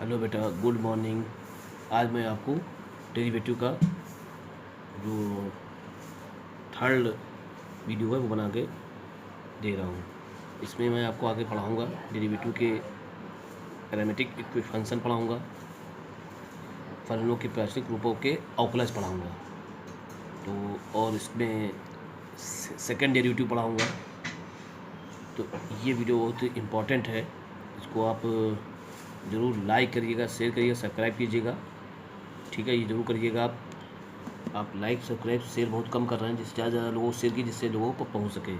Hello बेटा, good morning. आज मैं आपको डेरिवेटिव का जो थर्ड वीडियो है वो बना के दे रहा हूँ। इसमें मैं आपको आगे पढ़ाऊँगा डेरिवेटिव के पैरामीट्रिक फंक्शन पढ़ाऊँगा, फलनों के प्राचलिक रूपों के अवकलज पढ़ाऊँगा, तो और इसमें सेकंड डेरिवेटिव पढ़ाऊँगा। तो ये वीडियो बहुत इम्पोर्टेंट है, इसको आप ज़रूर लाइक करिएगा, शेयर करिएगा, सब्सक्राइब कीजिएगा। ठीक है, ये ज़रूर करिएगा। आप लाइक सब्सक्राइब शेयर बहुत कम कर रहे हैं, जिससे ज़्यादा लोगों को शेयर की, जिससे लोगों को पहुंच सके।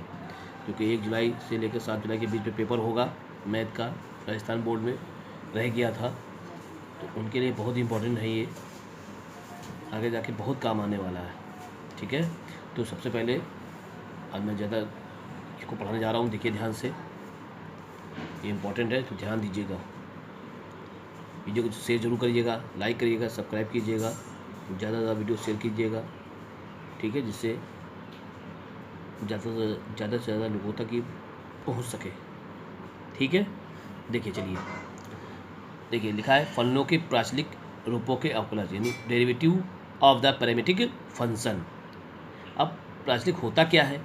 क्योंकि 1 जुलाई से लेकर 7 जुलाई के बीच में पेपर होगा मैथ का, राजस्थान बोर्ड में रह गया था, तो उनके लिए बहुत इंपॉर्टेंट है। ये आगे जाके बहुत काम आने वाला है। ठीक है, तो सबसे पहले आज मैं ज़्यादा इसको पढ़ाने जा रहा हूँ। देखिए ध्यान से, ये इम्पोर्टेंट है, तो ध्यान दीजिएगा। वीडियो को शेयर जरूर करिएगा, लाइक करिएगा, सब्सक्राइब कीजिएगा, ज़्यादा से ज़्यादा वीडियो शेयर कीजिएगा। ठीक है, जिससे ज़्यादा से ज़्यादा लोगों तक ये पहुंच सके। ठीक है, देखिए चलिए, देखिए लिखा है फलनों के प्राचलिक रूपों के अवकलज, यानी derivative of the parametric function. अब प्राचलिक होता क्या है?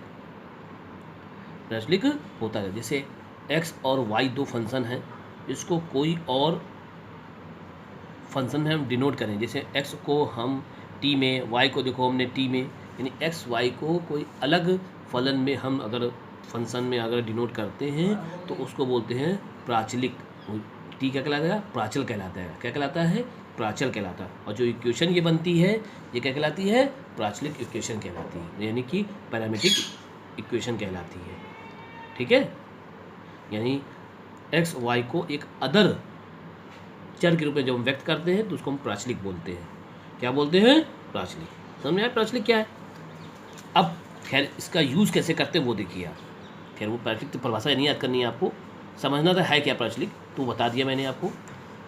प्राचलिक होता है जैसे x और y दो फंक्शन हैं, इसको कोई और फंक्शन में हम डिनोट करें। जैसे x को हम t में, y को देखो हमने t में, यानी x y को कोई अलग फलन में हम अगर फंक्शन में अगर डिनोट करते हैं तो उसको बोलते हैं प्राचलिक। t क्या कहलाता है? प्राचल कहलाता है। क्या कहलाता है? प्राचल कहलाता है। और जो इक्वेशन ये बनती है, ये क्या कहलाती है? प्राचलिक इक्वेशन कहलाती है, यानी कि पैरामीट्रिक इक्वेशन कहलाती है। ठीक है, यानी एक्स वाई को एक अदर चर के रूप में जब हम व्यक्त करते हैं तो उसको हम प्राचलिक बोलते हैं। क्या बोलते हैं? प्राचलिक। समझ में आया प्राचलिक क्या है? अब खैर इसका यूज़ कैसे करते हैं वो देखिए आप। खैर वो प्राचलिक तो परिभाषा नहीं याद करनी है, आपको समझना तो है क्या प्राचलिक, तो बता दिया मैंने आपको।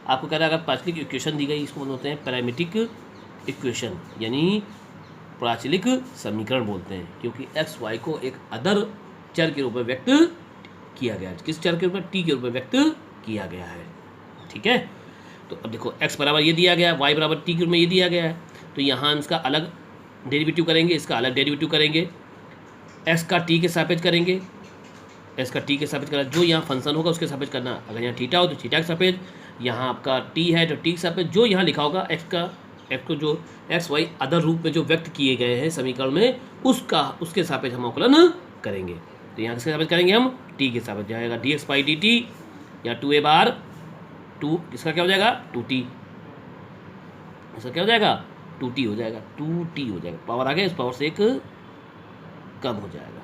आपको कह रहा है अगर प्राचलिक इक्वेशन दी गई, इसको बोलते हैं पैरामीट्रिक इक्वेशन, यानी प्राचलिक समीकरण बोलते हैं, क्योंकि एक्स वाई को एक अदर चर के रूप में व्यक्त किया गया है। किस चर के रूप में? टी के रूप में व्यक्त किया गया है। ठीक है, तो अब देखो x बराबर ये दिया गया है, y बराबर टी के रूप में ये दिया गया है, तो यहाँ हम इसका अलग डेरिवेटिव करेंगे, इसका अलग डेरिवेटिव करेंगे, x का t के सापेक्ष करेंगे, x का t के सापेक्ष करना, जो यहाँ फंक्शन होगा उसके सापेक्ष करना। अगर यहाँ थीटा हो तो थीटा के सापेक्ष, यहाँ आपका t है तो t के सापेक्ष, जो यहाँ लिखा होगा x को जो एक्स वाई अदर रूप में जो व्यक्त किए गए हैं समीकरण में, उसके सापेक्ष हम अवकलन करेंगे। तो यहाँ किसके सापेक्ष करेंगे? हम t के सापेक्ष। जाएगा dx बाई dt, या 2a बार 2, इसका क्या हो जाएगा? 2t, इसका क्या हो जाएगा? 2t हो जाएगा, 2t हो जाएगा। पावर आगे, इस पावर से एक कम हो जाएगा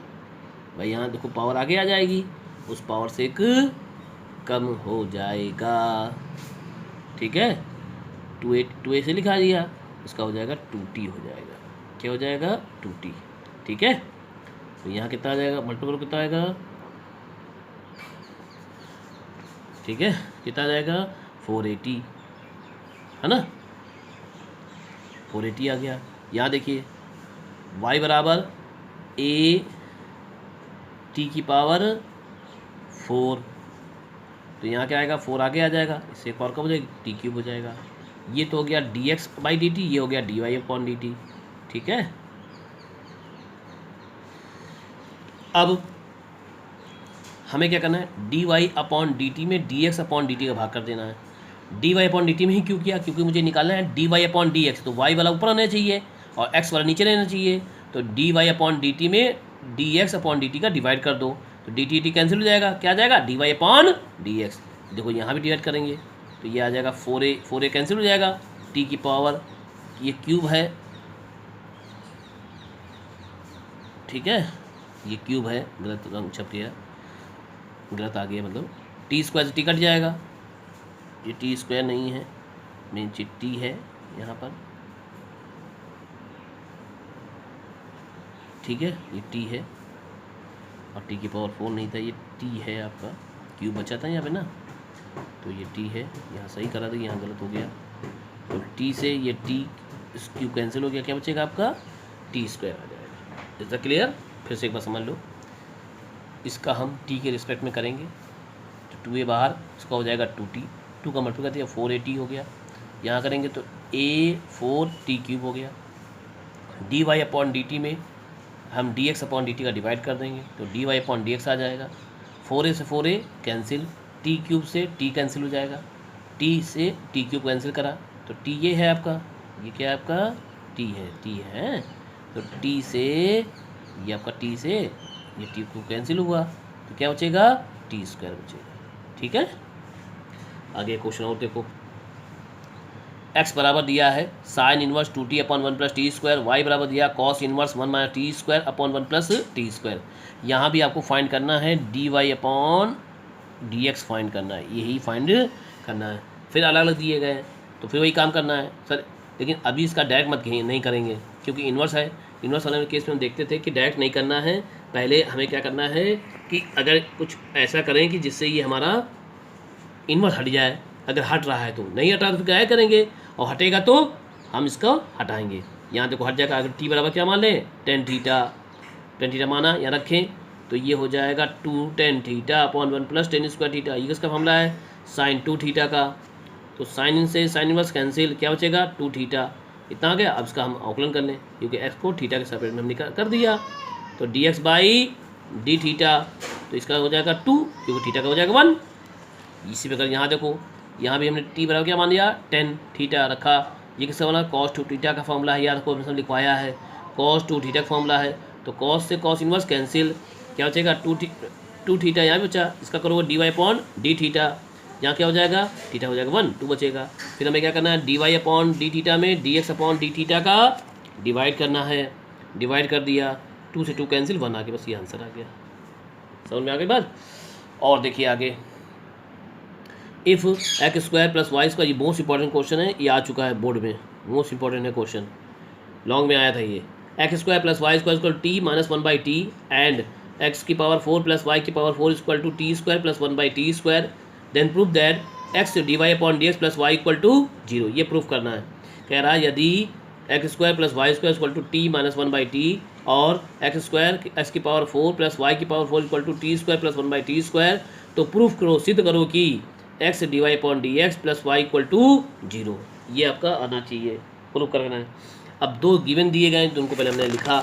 भाई। यहाँ देखो पावर आगे आ जाएगी, उस पावर से एक कम हो जाएगा। ठीक है, 2a से लिखा दिया, इसका हो जाएगा 2t हो जाएगा। क्या हो जाएगा? 2t। ठीक है, तो यहाँ कितना आ जाएगा? मल्टीपल कितना आएगा? ठीक है, कितना आ जाएगा? 480, है ना? 480 आ गया। यहाँ देखिए y बराबर a t की पावर 4, तो यहाँ क्या आएगा? 4 आगे आ जाएगा, इससे एक और कम हो जाएगी, टी क्यूब हो जाएगा। ये तो हो गया dx बाई dt, ये हो गया dy अपॉन dt। ठीक है, अब हमें क्या करना है? dy अपॉन dt में dx अपॉन dt का भाग कर देना है। dy अपॉन dt में ही क्यों किया? क्योंकि मुझे निकालना है dy अपॉन dx, तो y वाला ऊपर आना चाहिए और x वाला नीचे रहना चाहिए। तो dy अपॉन dt में dx अपॉन dt का डिवाइड कर दो, तो dt कैंसिल हो जाएगा। क्या आ जाएगा? dy upon dx। देखो यहाँ भी डिवाइड करेंगे तो ये आ जाएगा 4a कैंसिल हो जाएगा, t की पावर, ये क्यूब है। ठीक है, ये क्यूब है, गलत रंग छप गया, गलत आ गया, मतलब टी स्क्वायर से टी कट जाएगा, ये टी स्क्वायर नहीं है, मेन चीज टी है यहाँ पर। ठीक है, ये टी है और टी की पावर 4 नहीं था, ये टी है आपका, क्यूब बचा था यहाँ पे ना, तो ये टी है। यहाँ सही करा था, यहाँ गलत हो गया, तो टी से ये टी इस क्यूब कैंसिल हो गया, क्या बचेगा आपका? टी स्क्वायर आ जाएगा। Is the clear? फिर से एक बार समझ लो, इसका हम t के रिस्पेक्ट में करेंगे तो 2a बाहर, इसका हो जाएगा 2t, 2 का मल्टीप्लाई कर दिया 4at हो गया। यहाँ करेंगे तो a4t³ हो गया। dy/dt में हम dx/dt का डिवाइड कर देंगे तो dy/dx आ जाएगा। 4a से 4a कैंसिल, t³ से t कैंसिल हो जाएगा, t से t³ कैंसिल करा तो t ये है आपका, ये क्या है आपका t है तो t से ये आपका t से ये t³ कैंसिल हुआ तो क्या बचेगा t² बचेगा। ठीक है, आगे क्वेश्चन और देखो। x बराबर दिया है sine inverse 2t/1 + t², y बराबर दिया कॉस इनवर्स 1 - t² / 1 + t²। यहाँ भी आपको फाइंड करना है dy/dx फाइंड करना है, यही फाइंड करना है। फिर अलग अलग दिए गए हैं तो फिर वही काम करना है सर, लेकिन अभी इसका डायरेक्ट मत नहीं करेंगे क्योंकि इन्वर्स है। इन्वर्स वाले केस में हम देखते थे कि डायरेक्ट नहीं करना है, पहले हमें क्या करना है कि अगर कुछ ऐसा करें कि जिससे ये हमारा इन्वर्स हट जाए। अगर हट रहा है तो नहीं हटा तो फिर क्या करेंगे, और हटेगा तो हम इसको हटाएंगे। यहाँ देखो हट जाएगा, अगर टी बराबर क्या मान लें tan थीटा माना यहाँ रखें तो ये हो जाएगा 2 tan θ/1 + tan² थीटा। ये किसका फॉर्मूला है sin 2 थीटा का, तो साइन इन से साइन इनवर्स कैंसिल, क्या बचेगा 2 थीटा। इतना आ गया। अब इसका हम आकलन कर लें क्योंकि x को थीटा के सेपरेट में हमने कर दिया तो dx/d थीटा तो इसका हो जाएगा 2 क्योंकि थीटा का हो जाएगा 1। इसी प्रकार यहाँ देखो, यहाँ भी हमने t बराबर क्या मान लिया tan थीटा रखा। ये किसका बना cos 2 थीटा का फॉर्मूला है, यार को हमने लिखवाया है cos 2 थीटा का फॉर्मूला है तो cos से cos इनवर्स कैंसिल, क्या बचेगा 2 थीटा यहाँ भी बचा। इसका करोगे dy/d थीटा, यहाँ क्या हो जाएगा थीटा हो जाएगा 1 2 बचेगा। फिर हमें क्या करना है dy/d थीटा में dx/d थीटा का डिवाइड करना है, डिवाइड कर दिया 2 से 2 कैंसिल 1 आ गया, बस ये आंसर आ गया। समझ में आ गई बात। और देखिए आगे, इफ़ x² + y², ये मोस्ट इंपॉर्टेंट क्वेश्चन है, ये आ चुका है बोर्ड में, मोस्ट इंपॉर्टेंट है क्वेश्चन, लॉन्ग में आया था ये। x² + y² = t - 1/t and x⁴ + y⁴ = t² + 1/t², then prove that x dy/dx + y = 0। ये प्रूफ करना है। कह रहा है यदि x² + y² = t - 1/t और x² x⁴ + y⁴ = t² + 1/t², तो प्रूफ करो, सिद्ध करो कि x dy/dx + y = 0। ये आपका आना चाहिए, प्रूफ करना है। अब दो गिवन दिए गए हैं तो उनको पहले हमने लिखा,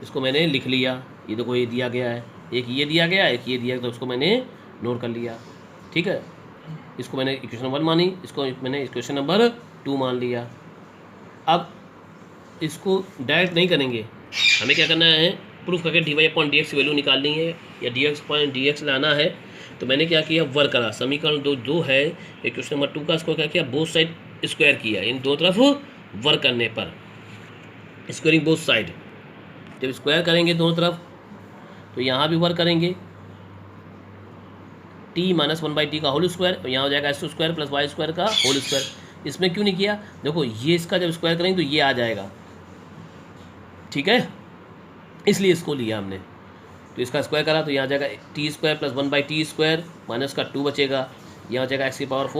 इसको मैंने लिख लिया, ये देखो ये दिया गया है, एक ये दिया गया एक ये दिया गया, तो उसको मैंने नोट कर लिया। ठीक है, इसको मैंने इक्वेशन 1 मानी, इसको मैंने इक्वेशन नंबर 2 मान लिया। अब इसको डायरेक्ट नहीं करेंगे, हमें क्या करना है प्रूफ करके dy/dx की वैल्यू निकालनी है या dx/dx लाना है। तो मैंने क्या किया वर्क करा, समीकरण दो है क्वेश्चन नंबर 2 का, इसको क्या किया बोथ साइड स्क्वायर किया, इन दो तरफ वर्क करने पर स्क्वायरिंग बोथ साइड। जब स्क्वायर करेंगे दोनों तरफ तो यहाँ भी वर्क करेंगे t - 1/t का होल स्क्वायर, और यहाँ हो जाएगा x² + y² का होल स्क्वायर। इसमें क्यों नहीं किया, देखो ये इसका जब स्क्वायर करेंगे तो ये आ जाएगा, ठीक है, इसलिए इसको लिया हमने। तो इसका स्क्वायर करा तो यहाँ जाएगा t² + 1/t² माइनस का 2 बचेगा, यहाँ हो जाएगा x⁴ + y⁴ +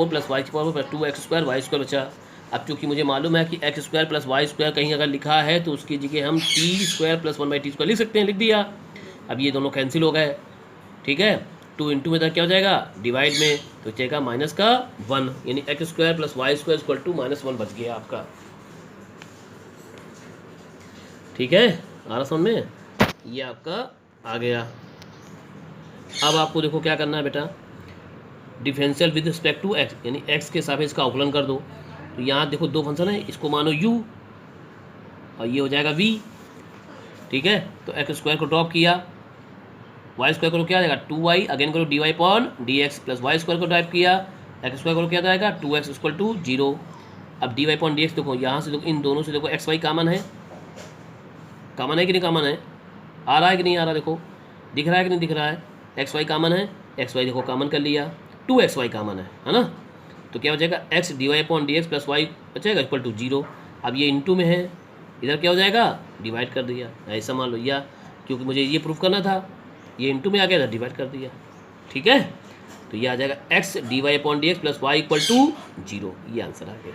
2x² y² बचा। अब चूँकि मुझे मालूम है कि x² + y² कहीं अगर लिखा है तो उसकी जगह हम t² + 1/t² लिख सकते हैं, लिख दिया। अब ये दोनों कैंसिल हो गए, ठीक है, 2 × में क्या हो जाएगा डिवाइड में, तो जाएगा -1, यानी x² + y² = -1 बच गया आपका। ठीक है, आ रहा समझ में, ये आपका आ गया। अब आपको देखो क्या करना है बेटा, differential with respect to x, यानी x के सापेक्ष का अवकलन कर दो। तो यहाँ देखो दो फंक्शन है, इसको मानो u और ये हो जाएगा v। ठीक है, तो x² को ड्रॉप किया, y² को क्या जाएगा 2y, अगेन करो dy/dx + y² को ड्राइव किया, x² को क्या जाएगा 2x = 0। अब dy/dx देखो यहाँ से, देखो इन दोनों से देखो xy कॉमन है, कॉमन है कि नहीं कॉमन है, आ रहा है कि नहीं आ रहा, देखो दिख रहा है कि नहीं दिख रहा है, xy कॉमन है, xy देखो कॉमन कर लिया, 2xy कॉमन है ना, तो क्या हो जाएगा x dy/dx + y बचेगा = 0। अब ये इनटू में है, इधर क्या हो जाएगा डिवाइड कर दिया, ऐसा मान लो, या क्योंकि मुझे ये प्रूफ करना था, ये इनटू में आ गया था डिवाइड कर दिया। ठीक है, तो ये आ जाएगा x dy/dx + y = 0, ये आंसर आ गया।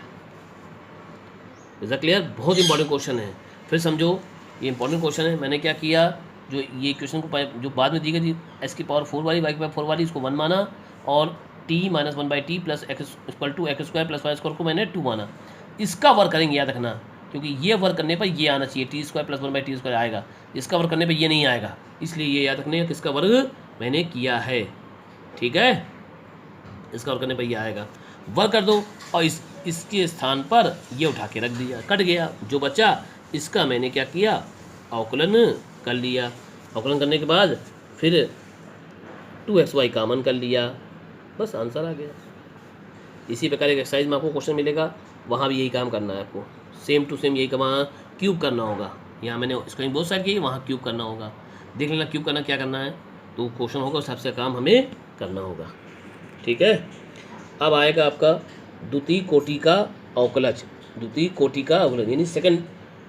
इज दैट क्लियर, बहुत इंपॉर्टेंट क्वेश्चन है, फिर समझो ये इंपॉर्टेंट क्वेश्चन है। मैंने क्या किया, जो ये क्वेश्चन को जो बाद में दी गई थी x⁴ वाली y⁴ वाली, इसको 1 माना और T minus 1/t plus X equal to X square plus Y square को मैंने 2 माना। इसका वर्क करेंगे, याद रखना, क्योंकि ये वर्क करने पर ये आना चाहिए, T square plus 1/t square आएगा। इसका वर्क करने पर ये नहीं आएगा, इसलिए ये याद रखने किसका वर्क मैंने किया है। ठीक है, इसका वर्क करने पर ये आएगा। वर्क कर दो और इसके स्थान पर ये उठा के रख दिया, कट गया। जो बचा इसका मैंने क्या किया, अवकलन कर लिया। अवकलन करने के बाद फिर 2xy कॉमन कर लिया, बस आंसर आ गया। इसी प्रकार एक एक्सरसाइज में आपको क्वेश्चन मिलेगा, वहाँ भी यही काम करना है आपको, सेम टू सेम यही काम, वहाँ क्यूब करना होगा। यहाँ मैंने स्क्रीन बोथ साइड की, वहाँ क्यूब करना होगा। देख लेना क्यूब करना क्या करना है, तो क्वेश्चन होगा उस हिसाब से काम हमें करना होगा। ठीक है, अब आएगा आपका द्वितीय कोटि का अवकलज। द्वितीय कोटि का अवकलज यानी second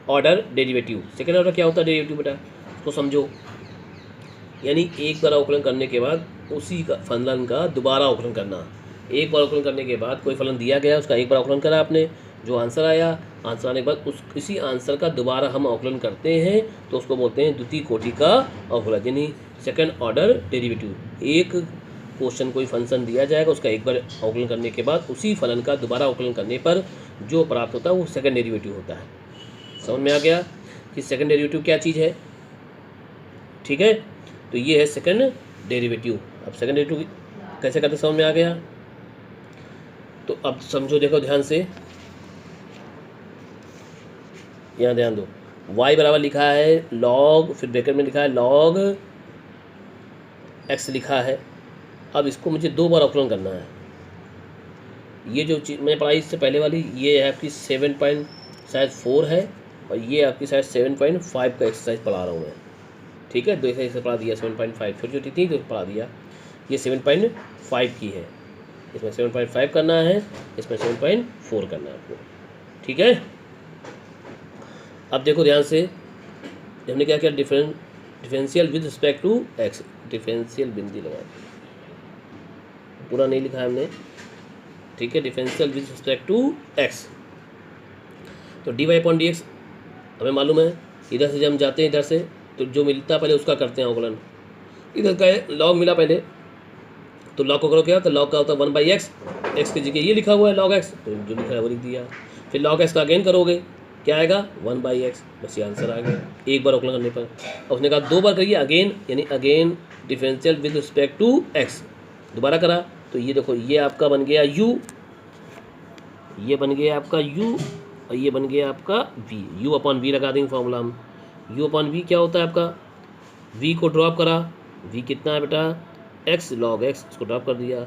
order derivative. Second order क्या होता है डेरिवेटिव बेटा, उसको समझो। यानी एक बार अवकलन करने के बाद उसी का फलन का दोबारा अवकलन करना। एक बार अवकलन करने के बाद कोई फलन दिया गया, उसका एक बार अवकलन करा आपने, जो आंसर आया, आंसर आने के बाद इसी आंसर का दोबारा हम अवकलन करते हैं, तो उसको बोलते हैं द्वितीय कोटि का अवकलज यानी सेकंड ऑर्डर डेरिवेटिव। एक क्वेश्चन कोई फंक्शन दिया जाएगा, उसका एक बार अवकलन करने के बाद उसी फलन का दोबारा अवकलन करने पर जो प्राप्त होता है वो सेकंड डेरिवेटिव होता है। समझ में आ गया कि सेकंड डेरिवेटिव क्या चीज़ है। ठीक है, तो ये है सेकंड डेरिवेटिव। अब सेकंड डेरिवेटिव कैसे करते समझ में आ गया। तो अब समझो, देखो ध्यान से, यहाँ ध्यान दो। y बराबर लिखा है log, फिर ब्रैकेट में लिखा है log x लिखा है। अब इसको मुझे 2 बार अवकलन करना है। ये जो चीज़ मैंने पढ़ाई इससे पहले वाली, ये है आपकी 7.4 है, और ये आपकी शायद 7.5 का एक्सरसाइज पढ़ा रहा हूँ मैं। ठीक है, 2 एक्सरसाइज पढ़ा दिया, 7.5 छोटी छोटी थी तो पढ़ा दिया। ये 7.5 की है, इसमें 7.5 करना है, इसमें 7.4 करना है आपको। ठीक है, अब देखो ध्यान से, हमने क्या किया, differential with respect to X. Differential बिंदी लगा, पूरा नहीं लिखा है हमने। ठीक है, differential with respect to X. तो dy/dx हमें मालूम है, इधर से जब हम जाते हैं इधर से, तो जो मिलता है पहले उसका करते हैं अवकलन। इधर का लॉग मिला पहले, तो लॉग को करो क्या, तो लॉग का होता है 1/x, एक्स की जगह ये लिखा हुआ है log x, तो जो लिखा है वो लिख दिया। फिर log x का अगेन करोगे, क्या आएगा 1/x, बस ये आंसर आ गया एक बार अवकलन करने पर। और उसने कहा 2 बार करिए अगेन, यानी again differential with respect to x, दोबारा करा, तो ये देखो ये आपका बन गया u, ये बन गया आपका u, और ये बन गया आपका v। u/v लगा देंगे फॉर्मूला हम। u/v क्या होता है आपका, v को ड्रॉप करा, v कितना है बेटा x log x, इसको ड्रॉप कर दिया।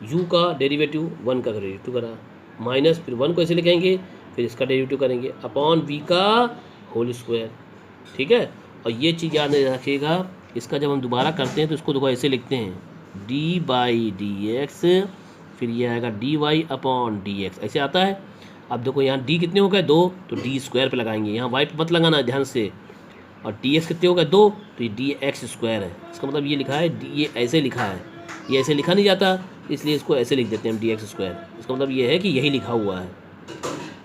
u का डेरिवेटिव 1 का डेरिवेटिव करा, माइनस फिर 1 को ऐसे लिखेंगे, फिर इसका डेरिवेटिव करेंगे अपॉन v का होल स्क्वायर। ठीक है, और ये चीज़ याद रखिएगा, इसका जब हम दोबारा करते हैं तो इसको देखो ऐसे लिखते हैं d/dx, फिर ये आएगा dy/dx, ऐसे आता है। अब देखो यहाँ d कितने हो गए 2, तो d स्क्वायर पे लगाएंगे, यहाँ y पे मत लगाना ध्यान से। और dx कितने हो गए 2, तो ये dx स्क्वायर है। इसका मतलब ये लिखा है ये ऐसे लिखा है, ये ऐसे लिखा नहीं जाता, इसलिए इसको ऐसे लिख देते हैं हम dx स्क्वायर। इसका मतलब ये है कि यही लिखा हुआ है।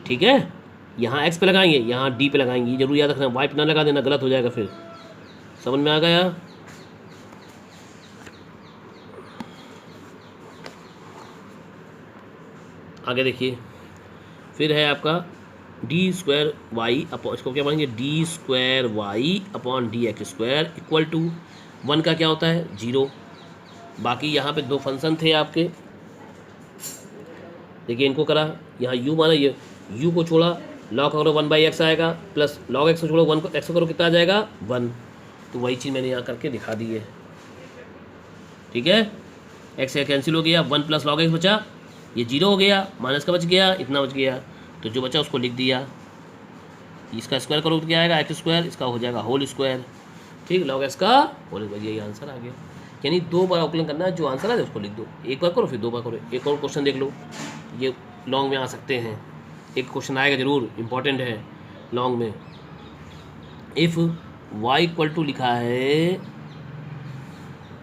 ठीक है, यहाँ x पे लगाएंगे, यहाँ d पे लगाएंगे, ये जरूर याद रखना, y पे ना लगा देना, गलत हो जाएगा फिर। समझ में आ गया। आगे देखिए, फिर है आपका d² अपॉन, इसको क्या मानेंगे d²y/dx² इक्वल टू 1 का क्या होता है 0। बाकी यहाँ पे 2 फंक्शन थे आपके, देखिए इनको करा, यहाँ u माना, ये u को छोड़ा, लॉग करो 1/x आएगा, प्लस log x को छोड़ो 1 को x को करो कितना आ जाएगा 1। तो वही चीज़ मैंने यहाँ करके दिखा दी है। ठीक है, x कैंसिल हो गया, 1 प्लस log x बचा, ये 0 हो गया, माइनस का बच गया, इतना बच गया, तो जो बचा उसको लिख दिया। इसका स्क्वायर करो तो क्या आएगा x², इसका हो जाएगा होल स्क्वायर। ठीक, log x का होल स्क्वायर, यही आंसर आ गया। यानी 2 बार अवकलन करना है, जो आंसर है उसको लिख दो, एक बार करो फिर 2 बार करो। एक और क्वेश्चन देख लो, ये लॉन्ग में आ सकते हैं, एक क्वेश्चन आएगा जरूर, इंपॉर्टेंट है लॉन्ग में। इफ़ y लिखा है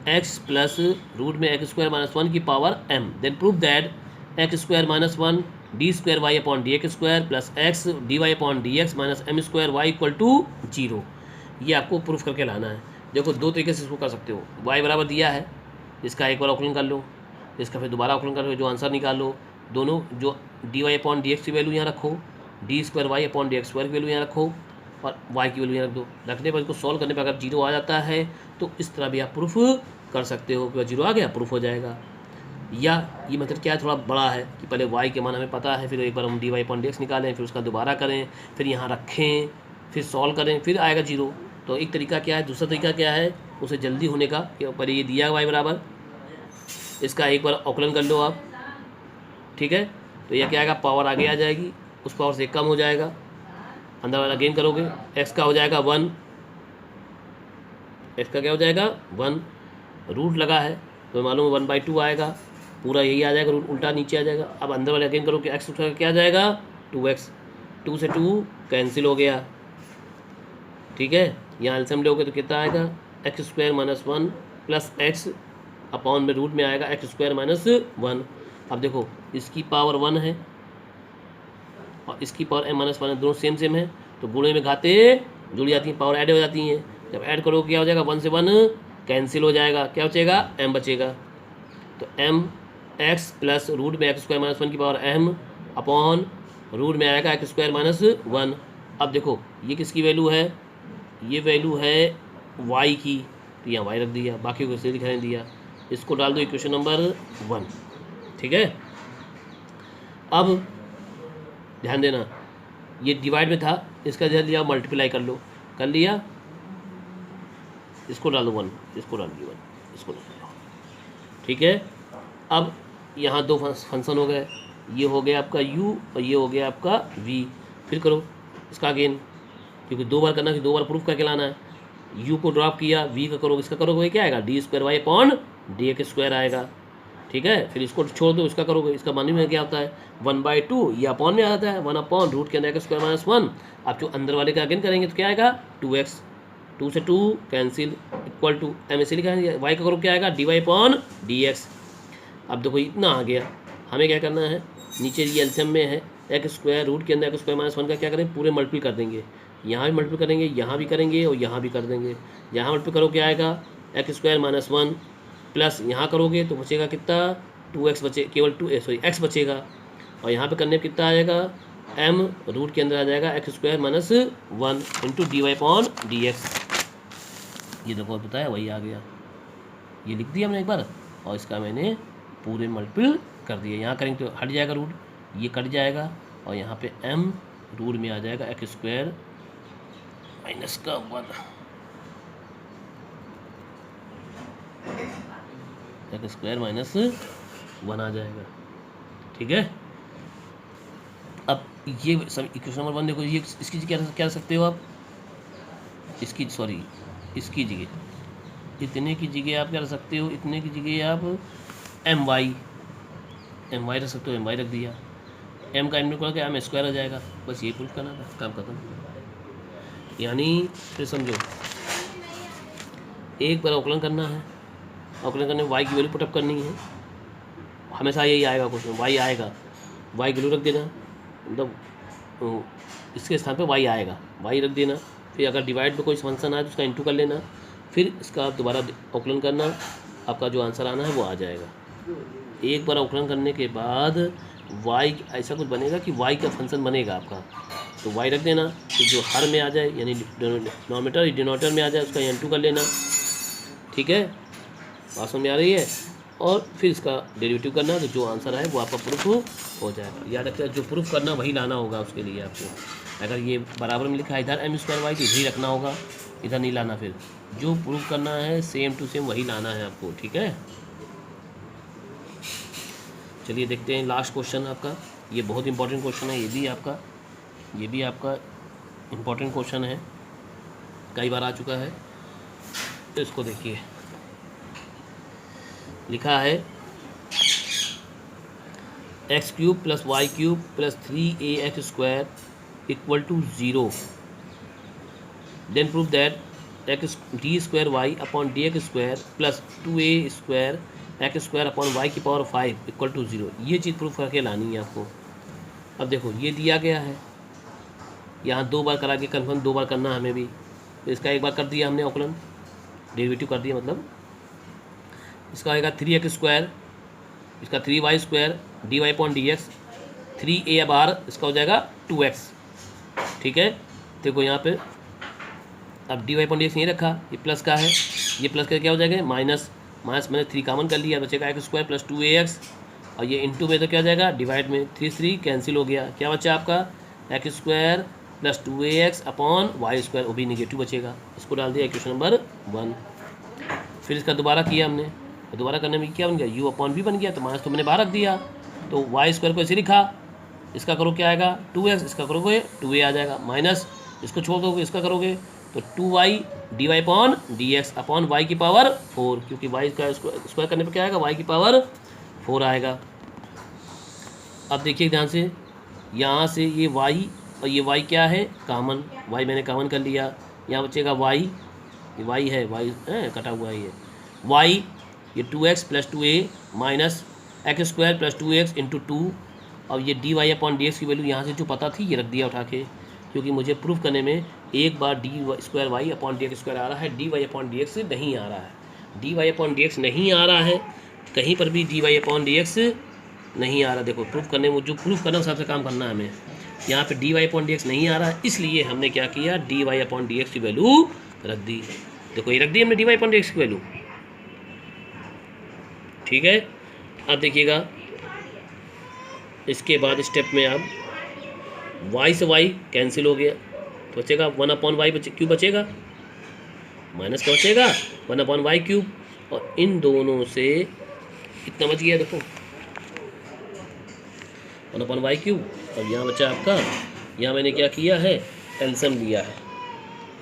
x प्लस रूट में x² - 1 की power m, then prove that x² - 1 d²y/dx² plus x dy/dx - m² y = 0। ये आपको प्रूफ करके लाना है। देखो 2 तरीके से इसको कर सकते हो। y बराबर दिया है, इसका एक बार अवकलन कर लो, इसका फिर दोबारा आकलन करके जो आंसर निकालो, दोनों जो D Y upon D X की वैल्यू यहाँ रखो, D square Y upon D X square की वैल्यू यहाँ रखो और वाई की वैल्यू यहाँ रख दो। रखने पर इसको सॉल्व करने पर अगर जीरो आ जाता है तो इस तरह भी आप प्रूफ कर सकते हो कि जीरो आ गया प्रूफ हो जाएगा। या ये मेथड क्या है, थोड़ा बड़ा है कि पहले y के मान हमें पता है, फिर एक बार हम D Y upon D X निकालें, फिर उसका दोबारा करें, फिर यहाँ रखें, फिर सॉल्व करें, फिर आएगा जीरो। तो एक तरीका क्या है, दूसरा तरीका क्या है उसे जल्दी होने का, कि पहले ये दिया y बराबर, इसका एक बार अवकलन कर लो आप, ठीक है। तो यह क्या आएगा, पावर आगे आ जाएगी, उस पावर से कम हो जाएगा, अंदर वाला गेन करोगे, x का हो जाएगा 1, x का क्या हो जाएगा 1, रूट लगा है तो मालूम 1/2 आएगा, पूरा यही आ जाएगा, रूट उल्टा नीचे आ जाएगा। अब अंदर वाला गेन करो कि x का क्या आ जाएगा 2x, 2 से 2 कैंसिल हो गया, ठीक है। यहाँ एल्सियम लोगे तो कितना आएगा x square minus 1 plus x upon में रूट में आएगा x स्क्वायर माइनस 1। अब देखो इसकी पावर 1 है और इसकी पावर m माइनस 1 है, दोनों सेम सेम है तो गुणे में घाते जुड़ जाती हैं, पावर ऐड हो जाती हैं। जब ऐड करो क्या हो जाएगा 1 से 1 कैंसिल हो जाएगा, क्या बचेगा m बचेगा। तो m x प्लस रूट में x स्क्वायर माइनस 1 की पावर m अपॉन रूट में आएगा x स्क्वायर माइनस 1। अब देखो ये किसकी वैल्यू है, ये वैल्यू है y की, तो यहाँ y रख दिया, बाकी को इसे दिखाई दिया, इसको डाल दो इक्वेशन नंबर 1, ठीक है। अब ध्यान देना ये डिवाइड में था, इसका ध्यान दिया मल्टीप्लाई कर लो, कर लिया, इसको डाल दो 1, इसको डाल दिया 1, इसको डाल दो, ठीक है। अब यहाँ दो फंक्शन हो गए, ये हो गया आपका u और ये हो गया आपका v। फिर करो इसका गेन, क्योंकि दो बार करना कि दो बार प्रूफ करके लाना है। u को ड्रॉप किया, v का करोगे, इसका करोगे क्या आएगा D square Y upon D X square आएगा, ठीक है। फिर इसको छोड़ दो, इसका करोगे, इसका मानी में क्या होता है 1/2, ये अपॉन में आता है 1 अपॉन रूट के अंदर एक्स स्क्वायर माइनस 1। अब जो अंदर वाले का अगेन करेंगे तो क्या आएगा 2x, 2 से 2 कैंसिल इक्वल टू m ऐसे लिखा है, y का करो क्या आएगा D Y upon D X. अब देखो इतना आ गया, हमें क्या करना है, नीचे ये एल्सियम में है एक्स स्क्वायर, रूट के अंदर एक्स स्क्वायर माइनस 1 का क्या करें पूरे मल्टीपल कर देंगे, यहाँ भी मल्टीपल करेंगे, यहाँ भी करेंगे और यहाँ भी कर देंगे। यहाँ मल्टीपल करो क्या आएगा एक्स स्क्वायर माइनस 1 प्लस यहाँ करोगे तो बचेगा कितना 2x बचे, केवल x बचेगा, और यहाँ पे करने पर कितना आ जाएगा m रूट के अंदर आ जाएगा X square minus 1 into D Y upon D X. ये देखो बताया वही आ गया, ये लिख दिया हमने एक बार और इसका मैंने पूरे मल्टीपल कर दिया। यहाँ करेंगे तो हट जाएगा रूट, ये कट जाएगा और यहाँ पे m रूट में आ जाएगा एक्स स्क्वायर माइनस का 1, एक्स स्क्वायर माइनस 1 आ जाएगा, ठीक है। अब ये सब इक्वेशन नंबर 1 देखो, ये इसकी क्या रख सकते हो आप, इसकी इसकी जगह इतने की जगह आप क्या रख सकते हो, इतने की जगह आप एम वाई रख सकते हो, एम वाई रख दिया, एम का एम निकल के एम स्क्वायर आ जाएगा, बस ये प्रूफ करना था, काम खत्म। यानी फिर समझो एक बार अवकलन करना है, अवकलन करने में वाई की वैल्यू पुटअप करनी है, हमेशा यही आएगा क्वेश्चन, वाई आएगा, वाई की वैल्यू रख देना, मतलब इसके स्थान पे वाई आएगा, वाई रख देना। फिर अगर डिवाइड में कोई फंक्शन आए तो उसका इंटू कर लेना, फिर इसका दोबारा अवकलन करना, आपका जो आंसर आना है वो आ जाएगा। एक बार अवकलन करने के बाद वाई ऐसा कुछ बनेगा कि वाई का फंक्शन बनेगा आपका, तो वाई रख देना, फिर जो हर में आ जाए यानी डिनोमिनेटर डिनोमिनेटर में आ जाए उसका इंटू कर लेना, ठीक है, बात समझ में आ रही है। और फिर इसका डेरिवेटिव करना, तो जो आंसर आए वो आपका प्रूफ हो जाएगा। याद रखिए जो प्रूफ करना वही लाना होगा उसके लिए आपको, अगर ये बराबर में लिखा है इधर एम स्क्वायर वाई तो इधर ही रखना होगा, इधर नहीं लाना, फिर जो प्रूफ करना है सेम टू सेम वही लाना है आपको, ठीक है। चलिए देखते हैं लास्ट क्वेश्चन आपका, ये बहुत इंपॉर्टेंट क्वेश्चन है, ये भी आपका इम्पॉर्टेंट क्वेश्चन है, कई बार आ चुका है। तो इसको देखिए, लिखा है X cube plus Y cube plus 3ax square equal to 0, then prove that X D square Y upon D X square plus 2a square X square upon Y की पावर 5 इक्वल टू 0। ये चीज़ proof करके लानी है आपको। अब देखो ये दिया गया है, यहाँ दो बार करा के कन्फर्म, दो बार करना हमें भी, तो इसका एक बार कर दिया हमने अवकलन, डेरिवेटिव कर दिया, मतलब इसका आएगा 3x स्क्वायर इसका 3y² dy/dx 3a बार इसका हो जाएगा 2x। ठीक है, देखो यहाँ पे अब dy/dx नहीं रखा, ये प्लस का है, ये प्लस का क्या हो जाएगा माइनस, मैंने 3 कॉमन कर लिया, बचेगा x² + 2ax और ये इंटू में तो क्या हो जाएगा डिवाइड में 3 कैंसिल हो गया, क्या बचा आपका x² + 2ax अपॉन y², वो भी निगेटिव बचेगा, इसको डाल दिया इक्वेशन नंबर 1। फिर इसका दोबारा किया हमने, तो दोबारा करने में क्या बन गया u/v बन गया, तो माइनस तो मैंने बाहर रख दिया, तो y² को ऐसे लिखा, इसका करो क्या आएगा 2x, इसका करोगे 2a आ जाएगा, माइनस इसको छोड़ दोगे इसका करोगे तो 2y dy/dx अपॉन y की पावर 4, क्योंकि y का स्क्वायर करने पर क्या आएगा y की पावर 4 आएगा। अब देखिए ध्यान से, यहाँ से ये y और ये y क्या है कॉमन, y मैंने कॉमन कर लिया, यहाँ बचेगा y, ये y है, y है कटा हुआ है, ये y ये 2x + 2a minus x² + 2x into 2, और ये dy/dx की वैल्यू यहाँ से जो पता थी ये रख दिया उठा के, क्योंकि मुझे प्रूफ करने में एक बार dy/y/dx² आ रहा है, dy/dx नहीं आ रहा है, dy/dx नहीं आ रहा है, कहीं पर भी dy/dx नहीं आ रहा। देखो प्रूफ करने में जो प्रूफ करना सबसे काम करना है हमें, यहाँ पे dy/dx नहीं आ रहा है, इसलिए हमने क्या किया dy/dx की वैल्यू रख दी। देखो ये रख दी हमने dy/dx की वैल्यू। ठीक है, अब देखिएगा इसके बाद स्टेप में अब y से y कैंसिल हो गया, तो बचेगा 1/y क्यूब बचेगा, माइनस का बचेगा 1/y क्यूब, और इन दोनों से कितना बच गया देखो 1/y क्यूब, और यहाँ बचा आपका, यहाँ मैंने क्या किया है एलसीएम लिया है,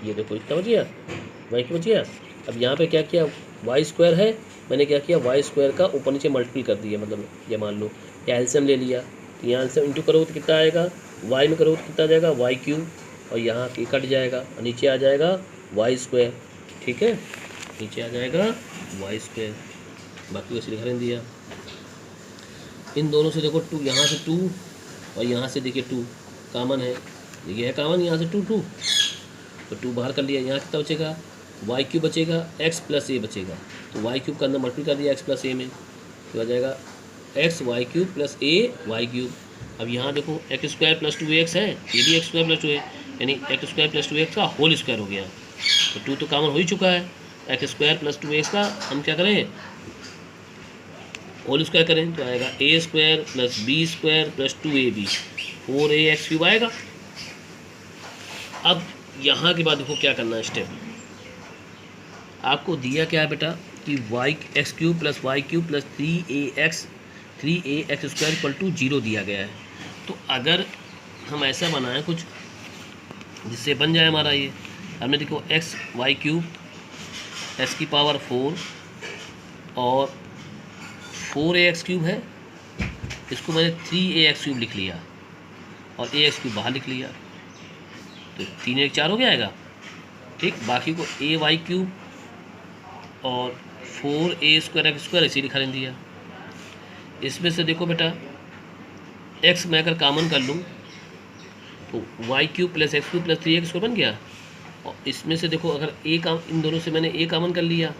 ये देखो इतना बच गया y क्यूब बच गया। अब यहाँ पे क्या किया y² है, मैंने क्या किया y² का ऊपर नीचे मल्टीपल कर दिया, मतलब ये मान लो या एलसीएम ले लिया, तो यहाँ एलसीएम इंटू करोगे तो कितना आएगा y में करोगे तो कितना आ जाएगा y क्यूब, और यहाँ कट जाएगा और नीचे आ जाएगा y²। ठीक है, नीचे आ जाएगा y², बाकी वैसे लिखा नहीं दिया। इन दोनों से देखो 2, यहाँ से 2 और यहाँ से देखिए 2 कॉमन है, ये है कॉमन, यहाँ से 2 तो 2 बाहर कर लिया, यहाँ कितना बचेगा y क्यूब बचेगा, x + a बचेगा, तो y क्यूब का अंदर मल्टीप्लाई कर दिया x + a में, तो आ जाएगा x y³ + a y cube. अब यहाँ देखो x² + 2x है, ये भी x² + 2 है, यानी x² + 2x का होल स्क्वायर हो गया, तो 2 तो कॉमन हो ही चुका है, x² + 2x का हम क्या करें होल स्क्वायर करें, तो आएगा a² + b² + 2ab 4ax³ आएगा। अब यहाँ के बाद देखो क्या करना है स्टेप, आपको दिया क्या है बेटा कि x³ + y³ + 3ax² = 0 दिया गया है, तो अगर हम ऐसा बनाएं कुछ जिससे बन जाए हमारा ये, हमने देखो x y³ x की पावर 4 और 4ax³ है, इसको मैंने 3ax³ लिख लिया और ax³ बाहर लिख लिया, तो 3 1 4 हो गया आएगा। ठीक, बाकी को ay³ और 4a² ऐसे लिखा नहीं दिया। इसमें से देखो बेटा x मैं अगर कॉमन कर लूँ तो y³ + x³ + 3x² बन गया, और इसमें से देखो अगर इन दोनों से मैंने a कॉमन कर लिया,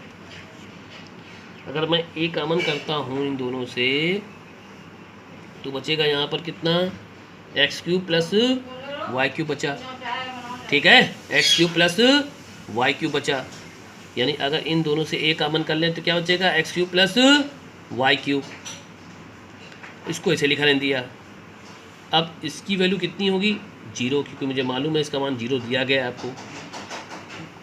अगर मैं a कॉमन करता हूँ इन दोनों से तो बचेगा यहाँ पर कितना x³ + y³ बचा। ठीक है, x³ + y³ बचा, यानी अगर इन दोनों से a कॉमन कर लें तो क्या बचेगा x³ + y³, इसको ऐसे लिखा नहीं दिया। अब इसकी वैल्यू कितनी होगी 0, क्योंकि मुझे मालूम है इसका मान 0 दिया गया है आपको।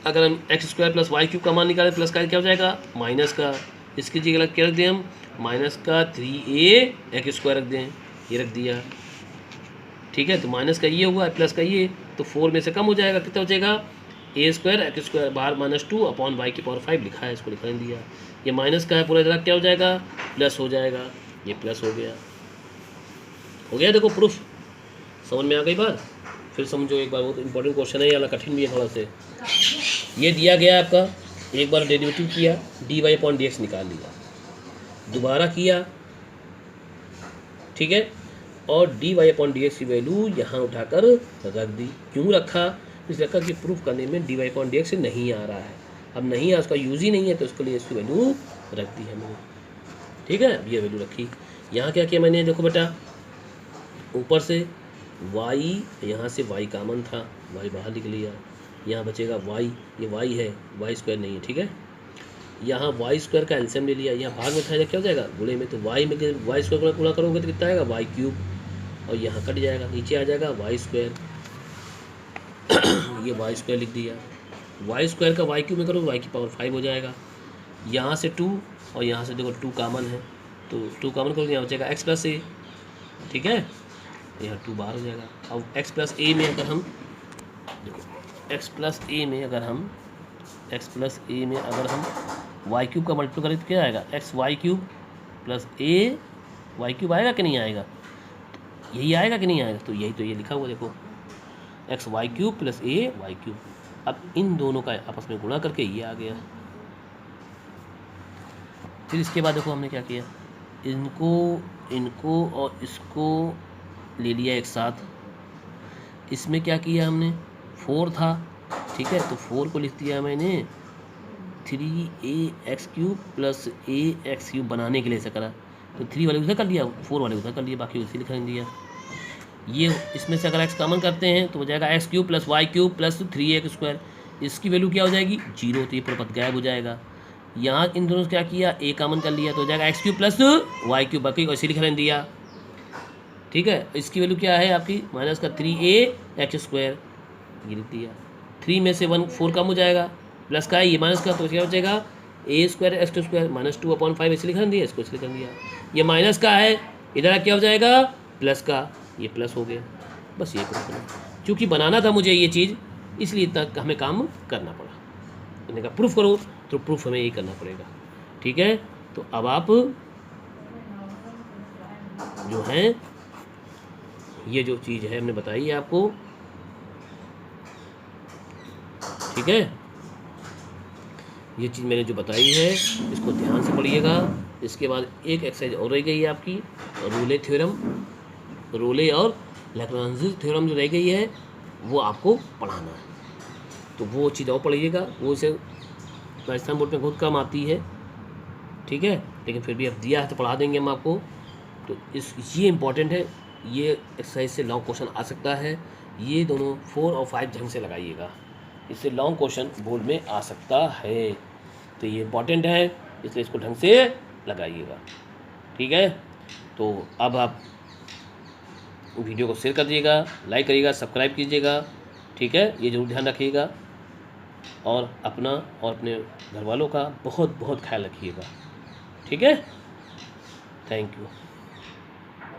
अगर हम x² + y³ का मान निकालें प्लस का क्या हो जाएगा माइनस का, इसकी जगह क्या रख दें हम माइनस का 3ax² रख दें, ये रख दिया। ठीक है, तो माइनस का ये हुआ प्लस का ये, तो 4 में से कम हो जाएगा, कितना बचेगा a² x² बाहर -2 अपॉन y की पावर 5 लिखा है, इसको लिखा नहीं दिया। ये माइनस का है पूरा इधर क्या हो जाएगा प्लस हो जाएगा, ये प्लस हो गया। देखो प्रूफ समझ में आ गई बात। फिर समझो एक बार, बहुत इंपॉर्टेंट क्वेश्चन है, या कठिन भी है थोड़ा से। ये दिया गया आपका, एक बार डेरिवेटिव किया dy/dx निकाल लिया, दोबारा किया, ठीक है, और dy/dx की वैल्यू यहाँ उठाकर रख दी। क्यों रखा, इसलिए रखा कि प्रूफ करने में dy/dx नहीं आ रहा है, अब नहीं है उसका यूज़ ही नहीं है, तो उसके लिए इसकी वैल्यू रख दी हमने। ठीक है, ये वैल्यू रखी। यहाँ क्या किया मैंने, देखो बेटा, ऊपर से y, यहाँ से y कॉमन था, y बाहर निकल लिया, यहाँ बचेगा y, ये y है, y स्क्वायर नहीं है, ठीक है। यहाँ वाई स्क्वायर का एलसीएम ले लिया, यहाँ भाग में था, क्या हो जाएगा गुणे में, तो वाई में वाई स्क्वायर गुणा करोगे तो कितना आएगा वाई क्यूब, और यहाँ कट जाएगा, नीचे आ जाएगा वाई स्क्वायर, ये वाई स्क्वायर लिख दिया, वाई स्क्वायर का वाई क्यूब में करो वाई की पावर 5 हो जाएगा। यहाँ से 2 और यहाँ से देखो 2 कॉमन है, तो 2 कॉमन करो, यहाँ बचेगा x प्लस ए, ठीक है, यहाँ 2 बाहर हो जाएगा। अब x प्लस ए में अगर हम देखो x प्लस ए में अगर हम वाई क्यूब का मल्टीप्लाई करें तो क्या आएगा, एक्स वाई क्यूब प्लस ए वाई क्यूब आएगा कि नहीं आएगा, यही आएगा कि नहीं आएगा, तो यही तो ये लिखा हुआ देखो, एक्स वाई क्यूब प्लस ए वाई क्यूब। अब इन दोनों का आपस में गुणा करके ये आ गया। फिर इसके बाद देखो हमने क्या किया, इनको और इसको ले लिया एक साथ, इसमें क्या किया हमने, 4 था, ठीक है, तो 4 को लिख दिया मैंने 3ax³ प्लस ax³ बनाने के लिए ऐसा करा, तो 3 वाले उधर कर लिया, 4 वाले उधर कर लिया, बाकी उसी लिखा दिया। ये इसमें से अगर x कॉमन करते हैं तो हो जाएगा x³ plus y³ plus 3x², इसकी वैल्यू क्या हो जाएगी 0, तो ये पूरा पद गायब हो जाएगा। यहाँ इन दोनों से क्या किया, a कॉमन कर लिया तो हो जाएगा x³ प्लस y³, बाकी वैसे लिखा दिया, ठीक है। इसकी वैल्यू क्या है आपकी माइनस का 3ax², ये लिख दिया, 3 में से 1 4 कम हो जाएगा, प्लस का ये माइनस का, तो क्या बचेगा a² x² माइनस 2/5, ऐसे लिखा दिया, इसको ऐसे लिखा दिया, ये माइनस का है, इधर क्या हो जाएगा प्लस का, ये प्लस हो गया, बस ये प्रूफ करना, क्योंकि बनाना था मुझे ये चीज़, इसलिए इतना हमें काम करना पड़ा। इन्हें का प्रूफ करो तो प्रूफ हमें यही करना पड़ेगा, ठीक है। तो अब आप जो है ये जो चीज़ है हमने बताई है आपको, ठीक है, ये चीज़ मैंने जो बताई है इसको ध्यान से पढ़िएगा। इसके बाद एक एक्सरसाइज और रह गई है आपकी, रोले और लैग्रांज थ्योरम जो रह गई है वो आपको पढ़ाना है, तो वो चीज़ और पढ़िएगा, वो इसे राजस्थान बोर्ड में बहुत कम आती है, ठीक है, लेकिन फिर भी अब दिया है तो पढ़ा देंगे हम आपको। तो ये इम्पॉर्टेंट है, ये एक्सरसाइज से लॉन्ग क्वेश्चन आ सकता है, ये दोनों 4 और 5 ढंग से लगाइएगा, इससे लॉन्ग क्वेश्चन बोर्ड में आ सकता है, तो ये इम्पॉर्टेंट है, इसलिए इसको ढंग से लगाइएगा, ठीक है। तो अब आप वीडियो को शेयर कर दीजिएगा, लाइक करिएगा, सब्सक्राइब कीजिएगा, ठीक है, ये जरूर ध्यान रखिएगा, और अपना और अपने घर वालों का बहुत बहुत ख्याल रखिएगा, ठीक है। Thank you.